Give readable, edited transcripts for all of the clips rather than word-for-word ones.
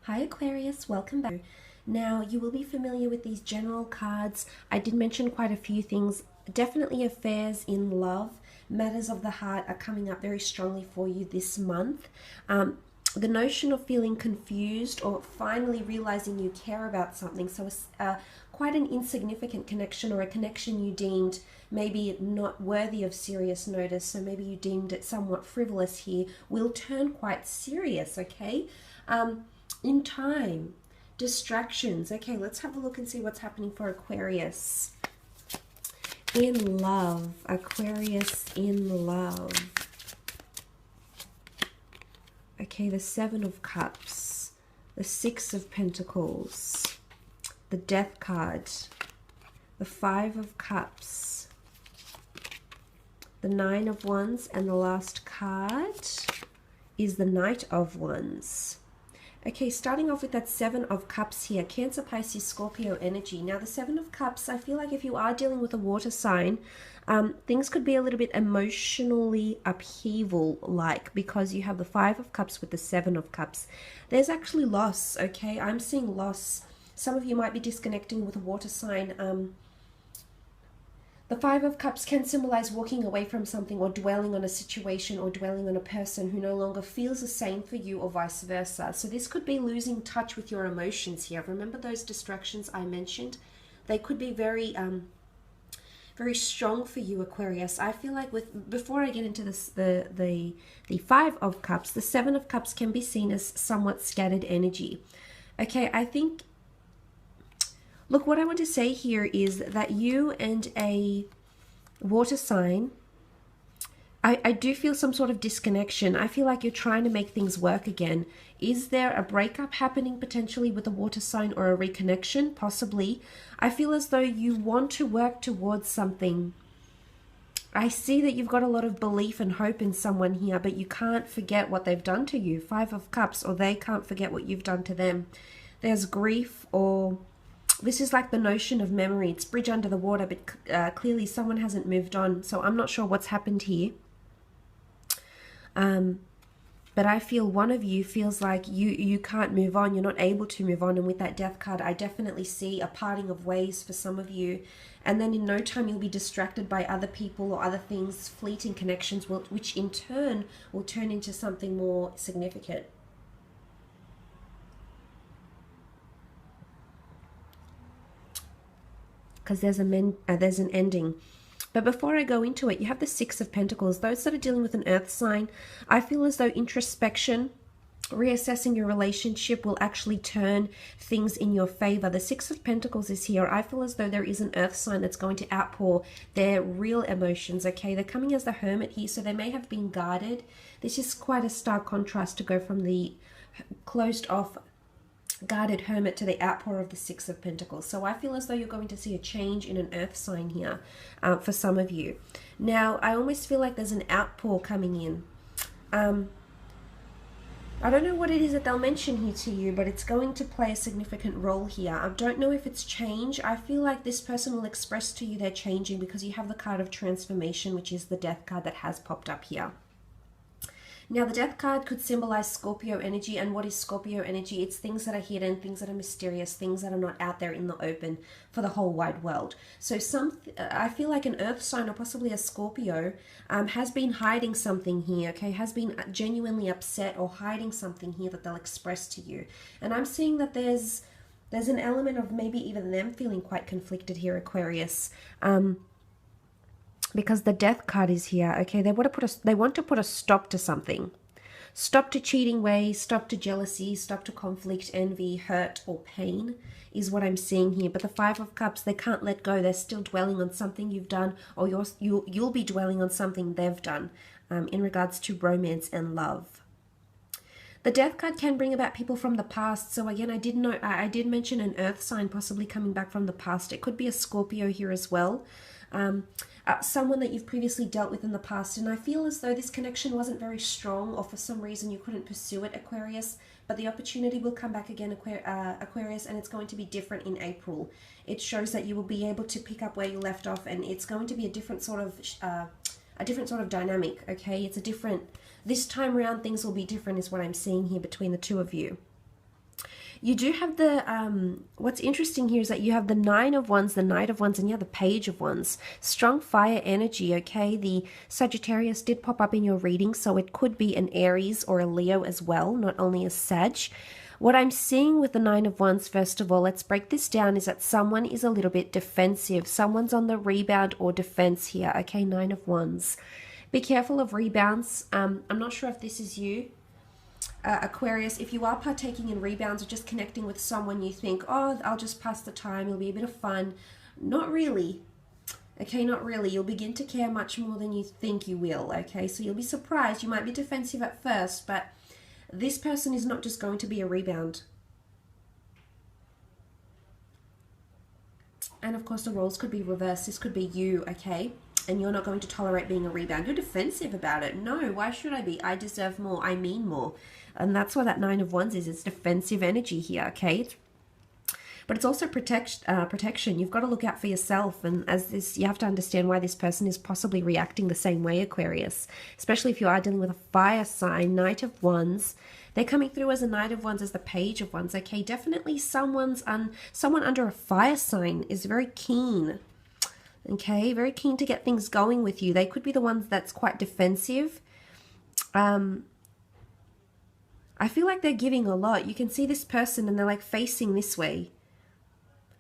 Hi Aquarius, welcome back. Now, you will be familiar with these general cards. I did mention quite a few things. Definitely affairs in love, matters of the heart are coming up very strongly for you this month. The notion of feeling confused or finally realizing you care about something. So quite an insignificant connection, or a connection you deemed maybe not worthy of serious notice, so maybe you deemed it somewhat frivolous here, will turn quite serious, okay? In time, distractions. Okay, let's have a look and see what's happening for Aquarius. In love, Aquarius in love. Okay, the Seven of Cups, the Six of Pentacles, the Death card, the Five of Cups, the Nine of Wands, and the last card is the Knight of Wands. Okay, starting off with that Seven of Cups here, Cancer, Pisces, Scorpio energy. Now, the Seven of Cups, I feel like if you are dealing with a water sign, things could be a little bit emotionally upheaval-like, because you have the Five of Cups with the Seven of Cups. There's actually loss, okay? I'm seeing loss. Some of you might be disconnecting with a water sign. The Five of Cups can symbolize walking away from something, or dwelling on a situation, or dwelling on a person who no longer feels the same for you, or vice versa. So this could be losing touch with your emotions here. Remember those distractions I mentioned? They could be very very strong for you, Aquarius. I feel like before I get into this, the Five of Cups, the Seven of Cups can be seen as somewhat scattered energy. Okay, I think, look, what I want to say here is that you and a water sign, I do feel some sort of disconnection. I feel like you're trying to make things work again. Is there a breakup happening potentially with a water sign, or a reconnection? Possibly. I feel as though you want to work towards something. I see that you've got a lot of belief and hope in someone here, but you can't forget what they've done to you. Five of Cups, or they can't forget what you've done to them. There's grief, or this is like the notion of memory. It's bridge under the water, but clearly someone hasn't moved on. So I'm not sure what's happened here. But I feel one of you feels like you can't move on. You're not able to move on. And with that Death card, I definitely see a parting of ways for some of you. And then in no time, you'll be distracted by other people or other things, fleeting connections, which in turn will turn into something more significant. Because there's an ending. But before I go into it, you have the Six of Pentacles. Those that are dealing with an earth sign, I feel as though introspection, reassessing your relationship, will actually turn things in your favor. The Six of Pentacles is here. I feel as though there is an earth sign that's going to outpour their real emotions, okay? They're coming as the Hermit here, so they may have been guarded. This is quite a stark contrast to go from the closed off, guarded Hermit to the outpour of the Six of Pentacles. So I feel as though you're going to see a change in an earth sign here for some of you. Now, I almost feel like there's an outpour coming in. I don't know what it is that they'll mention here to you, but it's going to play a significant role here. I don't know if it's change. I feel like this person will express to you they're changing, because you have the card of transformation, which is the Death card that has popped up here. Now, the Death card could symbolize Scorpio energy. And what is Scorpio energy? It's things that are hidden, things that are mysterious, things that are not out there in the open for the whole wide world. So I feel like an earth sign, or possibly a Scorpio, has been hiding something here, okay? Has been genuinely upset or hiding something here that they'll express to you. And I'm seeing that there's an element of maybe even them feeling quite conflicted here, Aquarius. Because the Death card is here, okay? They want to put a stop to something. Stop to cheating ways, stop to jealousy, stop to conflict, envy, hurt, or pain is what I'm seeing here. But the Five of Cups, they can't let go. They're still dwelling on something you've done, or you'll be dwelling on something they've done in regards to romance and love. The Death card can bring about people from the past. So again, I did mention an earth sign possibly coming back from the past. It could be a Scorpio here as well. Someone that you've previously dealt with in the past. And I feel as though this connection wasn't very strong, or for some reason you couldn't pursue it, Aquarius. But the opportunity will come back again, Aquarius, and it's going to be different in April. It shows that you will be able to pick up where you left off, and it's going to be a different sort of dynamic, okay? This time around things will be different, is what I'm seeing here between the two of you. You do have the, what's interesting here is that you have the Nine of Wands, the Knight of Wands, and you have the Page of Wands. Strong fire energy, okay? The Sagittarius did pop up in your reading, so it could be an Aries or a Leo as well, not only a Sag. What I'm seeing with the Nine of Wands, first of all, let's break this down, is that someone is a little bit defensive. Someone's on the rebound or defense here, okay? Nine of Wands. Be careful of rebounds. I'm not sure if this is you, Aquarius. If you are partaking in rebounds or just connecting with someone, you think, oh, I'll just pass the time, it'll be a bit of fun. Not really. Okay, not really. You'll begin to care much more than you think you will, okay? So you'll be surprised. You might be defensive at first, but this person is not just going to be a rebound. And of course, the roles could be reversed. This could be you, okay? And you're not going to tolerate being a rebound. You're defensive about it. No, why should I be? I deserve more. I mean more. And that's why that Nine of Wands is. It's defensive energy here, okay? But it's also protection. You've got to look out for yourself. And as this, you have to understand why this person is possibly reacting the same way, Aquarius. Especially if you are dealing with a fire sign, Knight of Wands. They're coming through as a Knight of Wands, as the Page of Wands. Okay, definitely someone under a fire sign is very keen. Okay, very keen to get things going with you. They could be the ones that's quite defensive. I feel like they're giving a lot. You can see this person and they're like facing this way.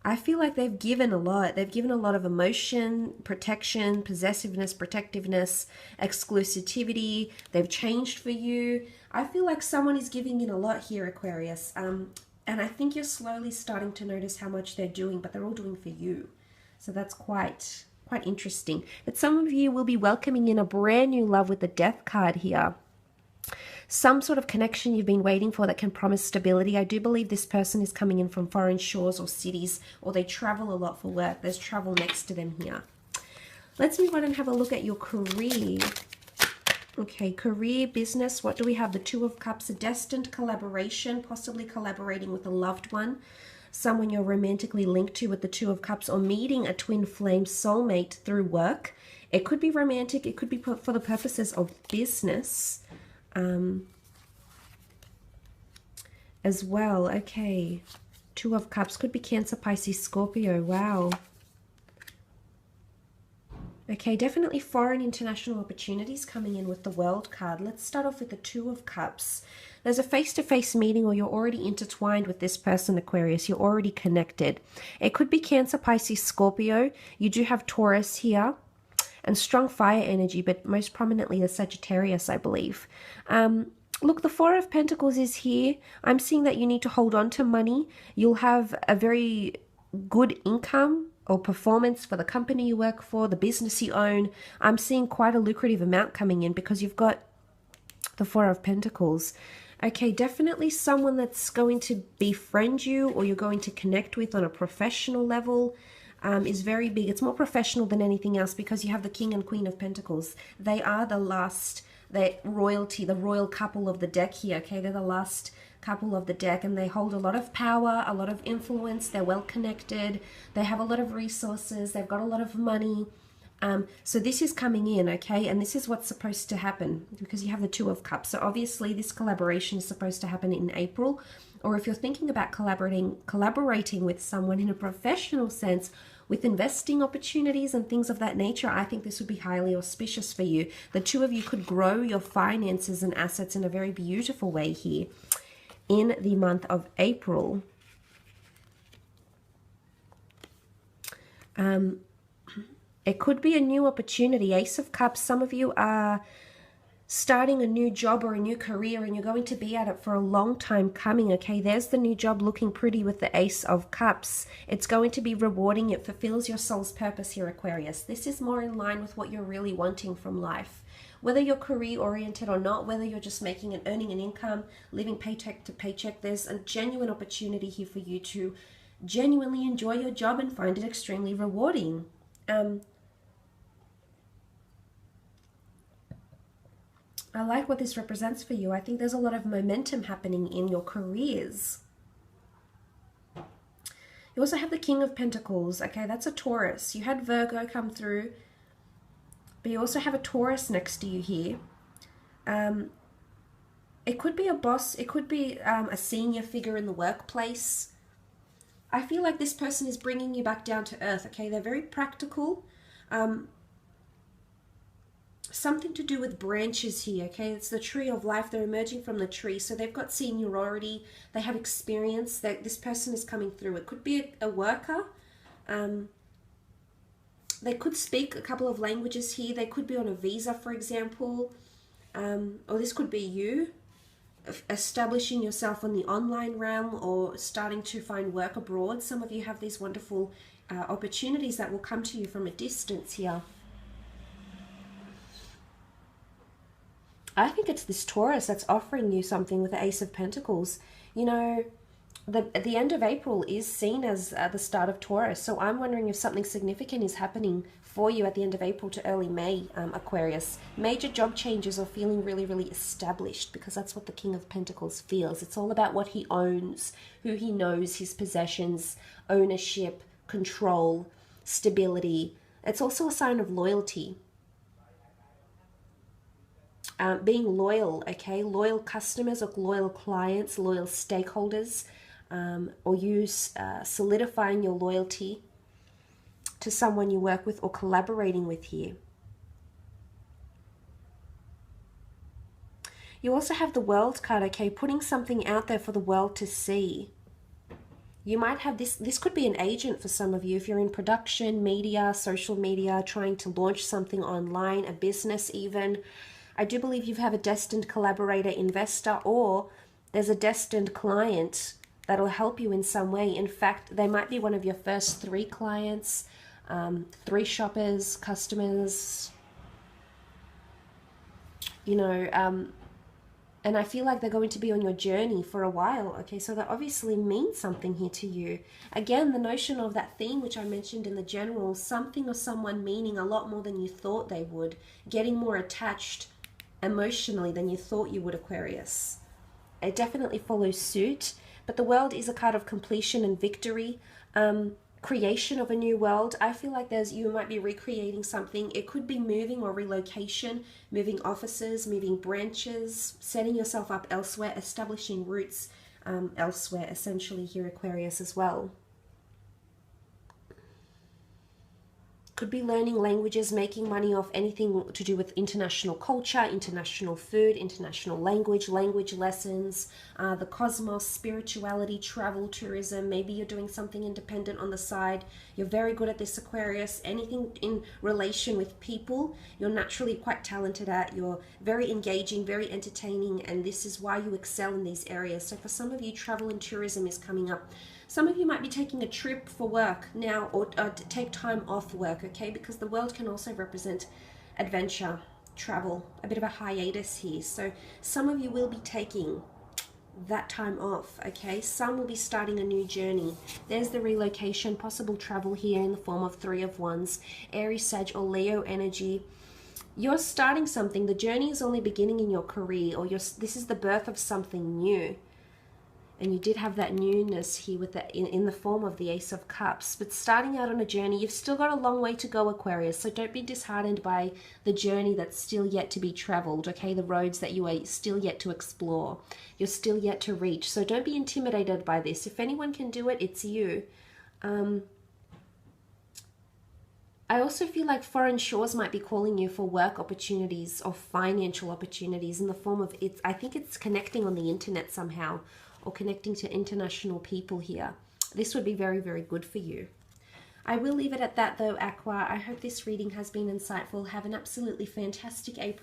I feel like they've given a lot. They've given a lot of emotion, protection, possessiveness, protectiveness, exclusivity. They've changed for you. I feel like someone is giving in a lot here, Aquarius. And I think you're slowly starting to notice how much they're doing, but they're all doing for you. So that's quite interesting. But some of you will be welcoming in a brand new love with the Death card here. Some sort of connection you've been waiting for that can promise stability. I do believe this person is coming in from foreign shores or cities, or they travel a lot for work. There's travel next to them here. Let's move on and have a look at your career. Okay, career, business. What do we have? The Two of Cups, a destined collaboration, possibly collaborating with a loved one, someone you're romantically linked to with the Two of Cups, or meeting a twin flame soulmate through work. It could be romantic. It could be for the purposes of business. As well. Okay, Two of Cups could be Cancer, Pisces, Scorpio. Wow. Okay, definitely foreign international opportunities coming in with the World card. Let's start off with the Two of Cups. There's a face-to-face meeting, or you're already intertwined with this person, Aquarius. You're already connected. It could be Cancer, Pisces, Scorpio. You do have Taurus here. And strong fire energy, but most prominently the Sagittarius, I believe. Look, the Four of Pentacles is here. I'm seeing that you need to hold on to money. You'll have a very good income or performance for the company you work for, the business you own. I'm seeing quite a lucrative amount coming in because you've got the Four of Pentacles. Okay, definitely someone that's going to befriend you or you're going to connect with on a professional level. Is very big. It's more professional than anything else because you have the King and Queen of Pentacles. They are the royalty, the royal couple of the deck here, okay? They're the last couple of the deck, and they hold a lot of power, a lot of influence. They're well connected. They have a lot of resources. They've got a lot of money. So this is coming in, okay? And this is what's supposed to happen because you have the Two of Cups. So obviously this collaboration is supposed to happen in April. Or if you're thinking about collaborating with someone in a professional sense with investing opportunities and things of that nature, I think this would be highly auspicious for you. The two of you could grow your finances and assets in a very beautiful way here in the month of April. It could be a new opportunity. Ace of Cups, some of you are starting a new job or a new career and you're going to be at it for a long time coming, okay? There's the new job looking pretty with the Ace of Cups. It's going to be rewarding. It fulfills your soul's purpose here, Aquarius. This is more in line with what you're really wanting from life. Whether you're career oriented or not, whether you're just making and earning an income, living paycheck to paycheck, there's a genuine opportunity here for you to genuinely enjoy your job and find it extremely rewarding. I like what this represents for you. I think there's a lot of momentum happening in your careers. You also have the King of Pentacles. Okay, that's a Taurus. You had Virgo come through, but you also have a Taurus next to you here. It could be a boss. It could be a senior figure in the workplace. I feel like this person is bringing you back down to earth, okay? They're very practical. Something to do with branches here, okay? It's the tree of life. They're emerging from the tree. So they've got seniority. They have experience. This person is coming through. It could be a worker. They could speak a couple of languages here. They could be on a visa, for example. Or this could be you establishing yourself on the online realm or starting to find work abroad. Some of you have these wonderful opportunities that will come to you from a distance here. I think it's this Taurus that's offering you something with the Ace of Pentacles. You know, the end of April is seen as the start of Taurus. So I'm wondering if something significant is happening for you at the end of April to early May, Aquarius. Major job changes or feeling really, really established, because that's what the King of Pentacles feels. It's all about what he owns, who he knows, his possessions, ownership, control, stability. It's also a sign of loyalty. Being loyal, okay? Loyal customers or loyal clients, loyal stakeholders, or you solidifying your loyalty to someone you work with or collaborating with here. You also have the World card, okay? Putting something out there for the world to see. You might have this could be an agent for some of you if you're in production, media, social media, trying to launch something online, a business even. I do believe you have a destined collaborator, investor, or there's a destined client that'll help you in some way. In fact, they might be one of your first 3 clients, 3 shoppers, customers, you know, and I feel like they're going to be on your journey for a while, okay? So that obviously means something here to you. Again, the notion of that theme, which I mentioned in the general, something or someone meaning a lot more than you thought they would, getting more attached emotionally than you thought you would, Aquarius. It definitely follows suit, but the World is a card of completion and victory, creation of a new world. I feel like you might be recreating something. It could be moving or relocation, moving offices, moving branches, setting yourself up elsewhere, establishing roots elsewhere, essentially here, Aquarius, as well. Could be learning languages, making money off anything to do with international culture, international food, international language lessons, the cosmos, spirituality, travel, tourism. Maybe you're doing something independent on the side. You're very good at this, Aquarius. Anything in relation with people, you're naturally quite talented at. You're very engaging, very entertaining, and this is why you excel in these areas. So for some of you, travel and tourism is coming up. Some of you might be taking a trip for work now, or take time off work, okay? Because the World can also represent adventure, travel, a bit of a hiatus here. So some of you will be taking that time off, okay? Some will be starting a new journey. There's the relocation, possible travel here in the form of 3 of Wands, Aries, Sag, or Leo energy. You're starting something. The journey is only beginning in your career, or this is the birth of something new. And you did have that newness here with in the form of the Ace of Cups. But starting out on a journey, you've still got a long way to go, Aquarius. So don't be disheartened by the journey that's still yet to be traveled, okay? The roads that you are still yet to explore. You're still yet to reach. So don't be intimidated by this. If anyone can do it, it's you. I also feel like foreign shores might be calling you for work opportunities or financial opportunities in the form of, I think it's connecting on the internet somehow, or connecting to international people here. This would be very, very good for you. I will leave it at that though, Aqua. I hope this reading has been insightful. Have an absolutely fantastic April.